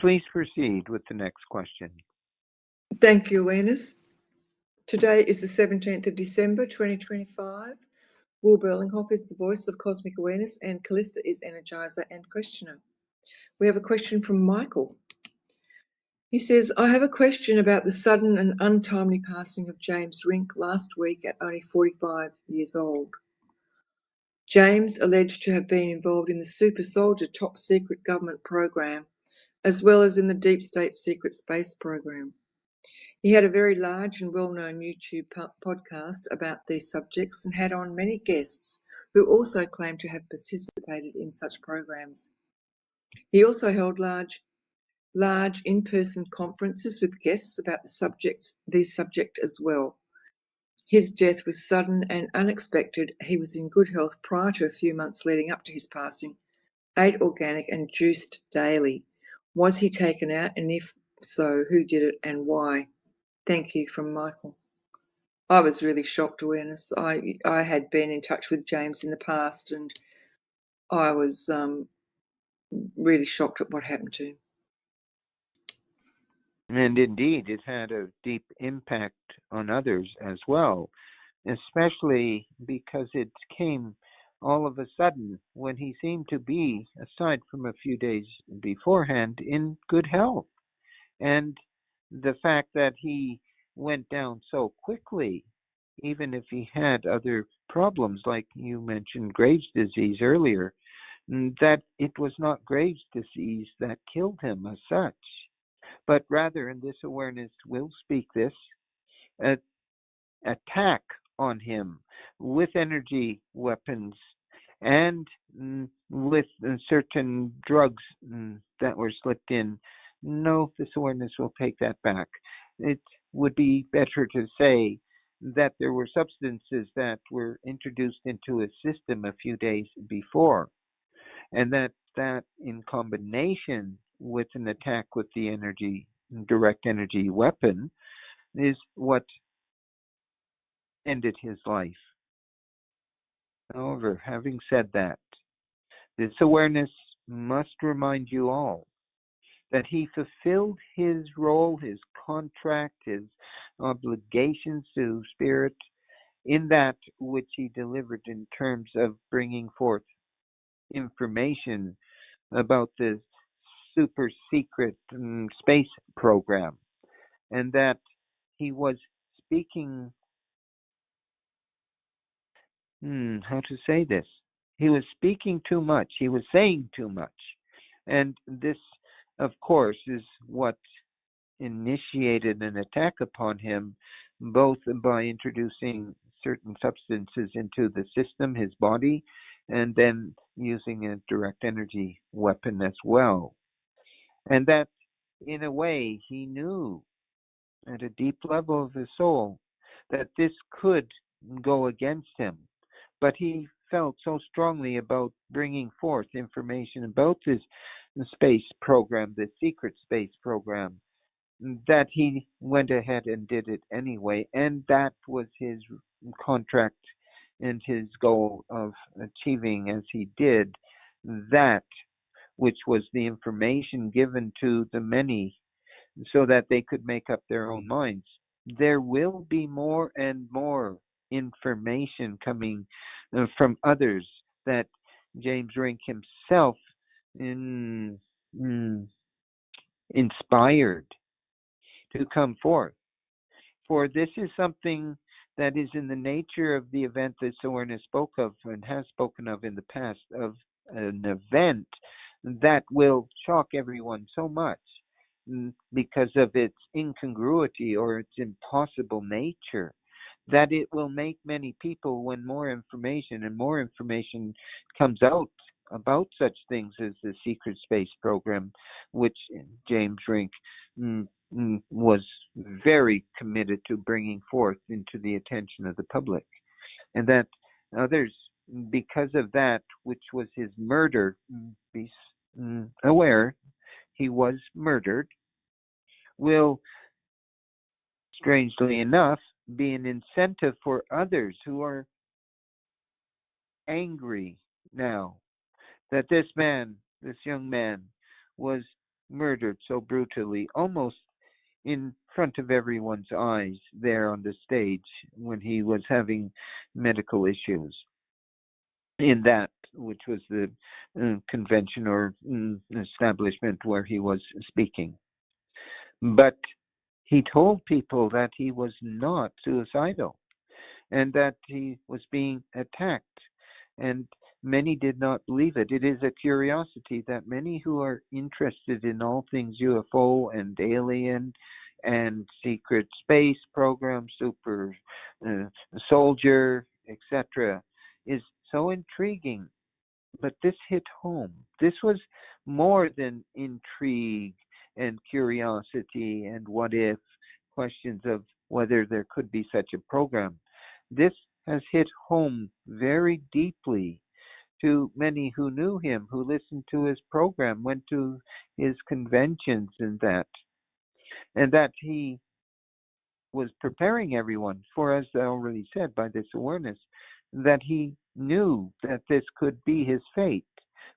Please proceed with the next question. Thank you, Awareness. Today is the 17th of December, 2025. Will Berlinghof is the voice of Cosmic Awareness, and Callista is Energizer and Questioner. We have a question from Michael. He says, I have a question about the sudden and untimely passing of James Rink last week at only 45 years old. James alleged to have been involved in the Super Soldier top secret government program, as well as in the Deep State secret space program. He had a very large and well-known YouTube podcast about these subjects and had on many guests who also claimed to have participated in such programs. He also held large in-person conferences with guests about these subjects as well. His death was sudden and unexpected. He was in good health prior to a few months leading up to his passing, ate organic and juiced daily. Was he taken out, and if so, who did it and why? Thank you, from Michael. I was really shocked, Awareness. I had been in touch with James in the past, and I was really shocked at what happened to him. And indeed, it had a deep impact on others as well, especially because it came all of a sudden when he seemed to be, aside from a few days beforehand, in good health. And the fact that he went down so quickly, even if he had other problems, like you mentioned Graves' disease earlier, that it was not Graves' disease that killed him as such, but rather, and this awareness will speak this, attack on him with energy weapons and with certain drugs that were slipped in. No, this awareness will take that back. It would be better to say that there were substances that were introduced into a system a few days before, and that in combination with an attack with the direct energy weapon is what ended his life. However, having said that, this awareness must remind you all that he fulfilled his role, his contract, his obligations to Spirit in that which he delivered in terms of bringing forth information about the super secret space program, and that he was speaking, how to say this? He was speaking too much. He was saying too much. And this, of course, is what initiated an attack upon him, both by introducing certain substances into the system, his body, and then using a direct energy weapon as well. And that, in a way, he knew at a deep level of his soul that this could go against him. But he felt so strongly about bringing forth information about this space program, the secret space program, that he went ahead and did it anyway. And that was his contract and his goal of achieving, as he did, that which was the information given to the many so that they could make up their own minds. There will be more and more information coming from others that James Rink himself inspired to come forth. For this is something that is in the nature of the event that awareness spoke of and has spoken of in the past, of an event that will shock everyone so much because of its incongruity or its impossible nature, that it will make many people, when more information comes out about such things as the secret space program, which James Rink was very committed to bringing forth into the attention of the public, and that others, because of that, which was his murder, be aware he was murdered, will, strangely enough, be an incentive for others who are angry now that this young man, was murdered so brutally, almost in front of everyone's eyes there on the stage when he was having medical issues in that, which was the convention or establishment where he was speaking. But he told people that he was not suicidal and that he was being attacked. And many did not believe it. It is a curiosity that many who are interested in all things UFO and alien and secret space program, super soldier, etc., is so intriguing. But this hit home. This was more than intrigue and curiosity and what if questions of whether there could be such a program. This has hit home very deeply to many who knew him, who listened to his program, went to his conventions and that he was preparing everyone for, as I already said, by this awareness, that he knew that this could be his fate,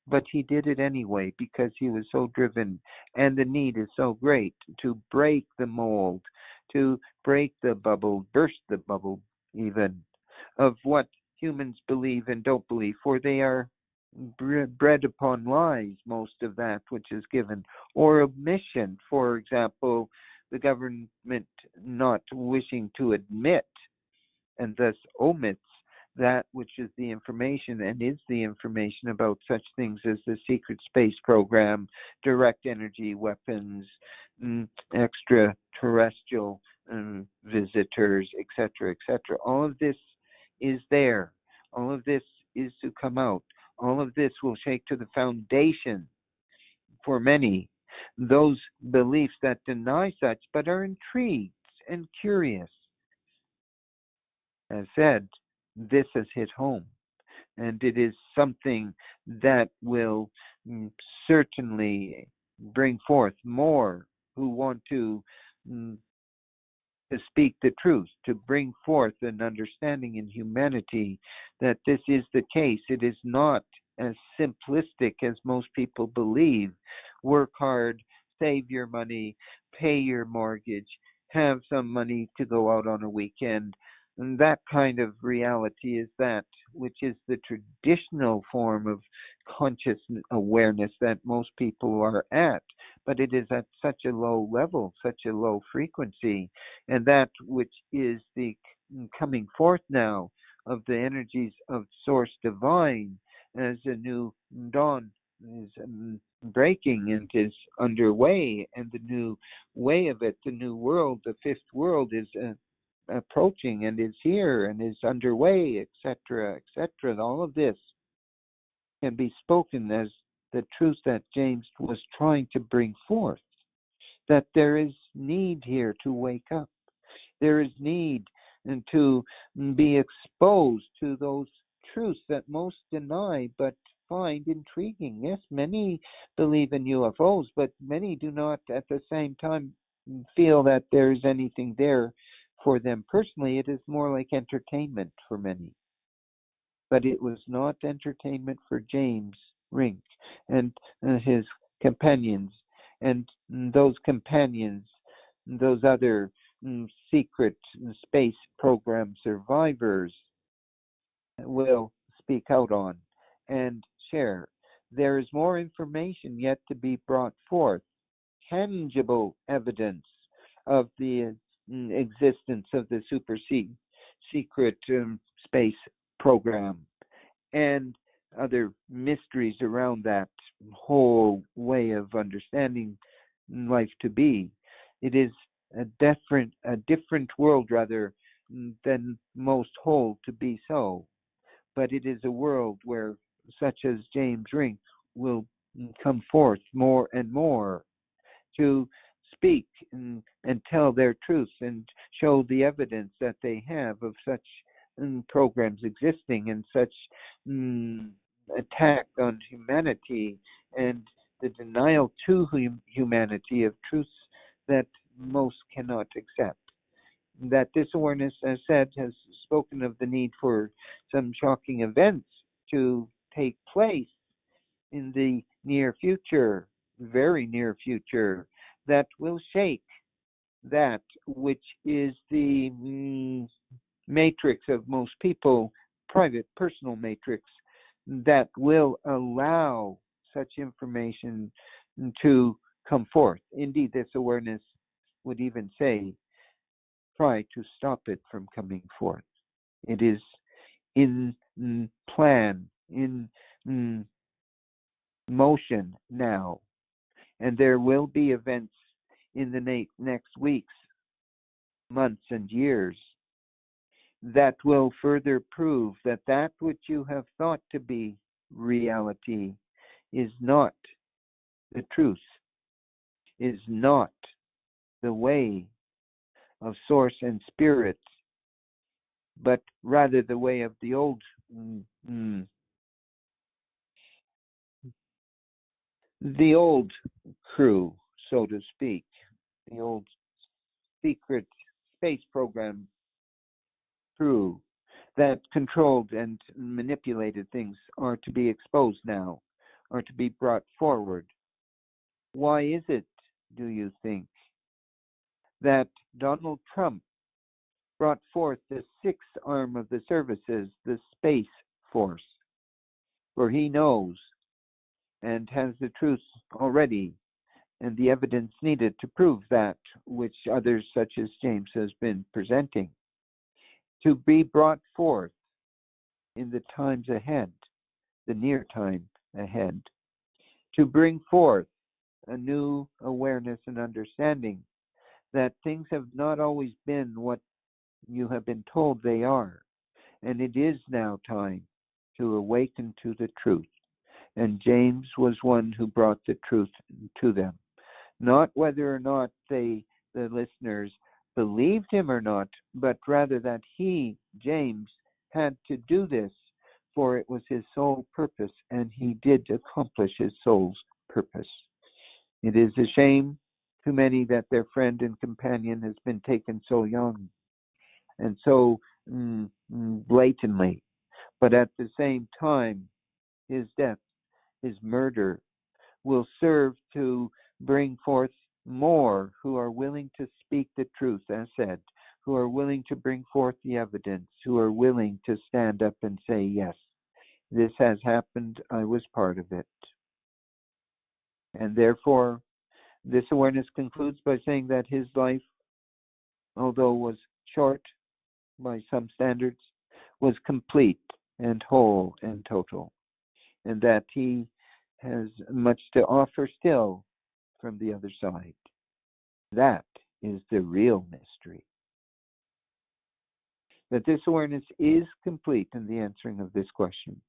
but he did it anyway because he was so driven, and the need is so great to break the mold, to break the bubble, burst the bubble even, of what humans believe and don't believe, for they are bred upon lies, most of that which is given, or omission. For example, the government not wishing to admit and thus omits that which is the information and is the information about such things as the secret space program, direct energy weapons, extraterrestrial visitors, etc., etc. All of this is there. All of this is to come out. All of this will shake to the foundation for many those beliefs that deny such but are intrigued and curious. As said, this has hit home, and it is something that will certainly bring forth more who want to speak the truth, to bring forth an understanding in humanity that this is the case. It is not as simplistic as most people believe. Work hard, save your money, pay your mortgage, have some money to go out on a weekend. And that kind of reality is that which is the traditional form of conscious awareness that most people are at. But it is at such a low level, such a low frequency, and that which is the coming forth now of the energies of Source Divine as a new dawn is breaking and is underway, and the new way of it, the new world, the fifth world is approaching and is here and is underway, etc., etc. All of this can be spoken as the truth that James was trying to bring forth, that there is need here to wake up. There is need to be exposed to those truths that most deny but find intriguing. Yes, many believe in UFOs, but many do not at the same time feel that there is anything there for them personally. It is more like entertainment for many. But it was not entertainment for James Rink and his companions, and those companions, those other secret space program survivors will speak out on and share. There is more information yet to be brought forth, tangible evidence of the existence of the super secret space program and other mysteries around that whole way of understanding life to be. It is a different world rather than most hold to be so. But it is a world where such as James Rink will come forth more and more to speak and tell their truths and show the evidence that they have of such programs existing and such attack on humanity and the denial to humanity of truths that most cannot accept. That this awareness, as said, has spoken of the need for some shocking events to take place in the near future, very near future that will shake that which is the matrix of most people, private, personal matrix, that will allow such information to come forth. Indeed, this awareness would even say, try to stop it from coming forth. It is in plan, in motion now, and there will be events in the next weeks, months, and years that will further prove that that which you have thought to be reality is not the truth, is not the way of source and spirit, but rather the way of the old the old crew, so to speak, the old secret space program crew that controlled and manipulated things are to be exposed now, are to be brought forward. Why is it, do you think, that Donald Trump brought forth the sixth arm of the services, the Space Force? For he knows and has the truth already and the evidence needed to prove that which others such as James has been presenting, to be brought forth in the times ahead, the near time ahead, to bring forth a new awareness and understanding that things have not always been what you have been told they are. And it is now time to awaken to the truth. And James was one who brought the truth to them. Not whether or not the listeners, believed him or not, but rather that he, James, had to do this, for it was his sole purpose, and he did accomplish his soul's purpose. It is a shame to many that their friend and companion has been taken so young and so blatantly, but at the same time, his death, his murder, will serve to bring forth more who are willing to speak the truth, as said, who are willing to bring forth the evidence, who are willing to stand up and say, yes, this has happened, I was part of it. And therefore, this awareness concludes by saying that his life, although was short by some standards, was complete and whole and total, and that he has much to offer still from the other side. That is the real mystery. That this awareness is complete in the answering of this question.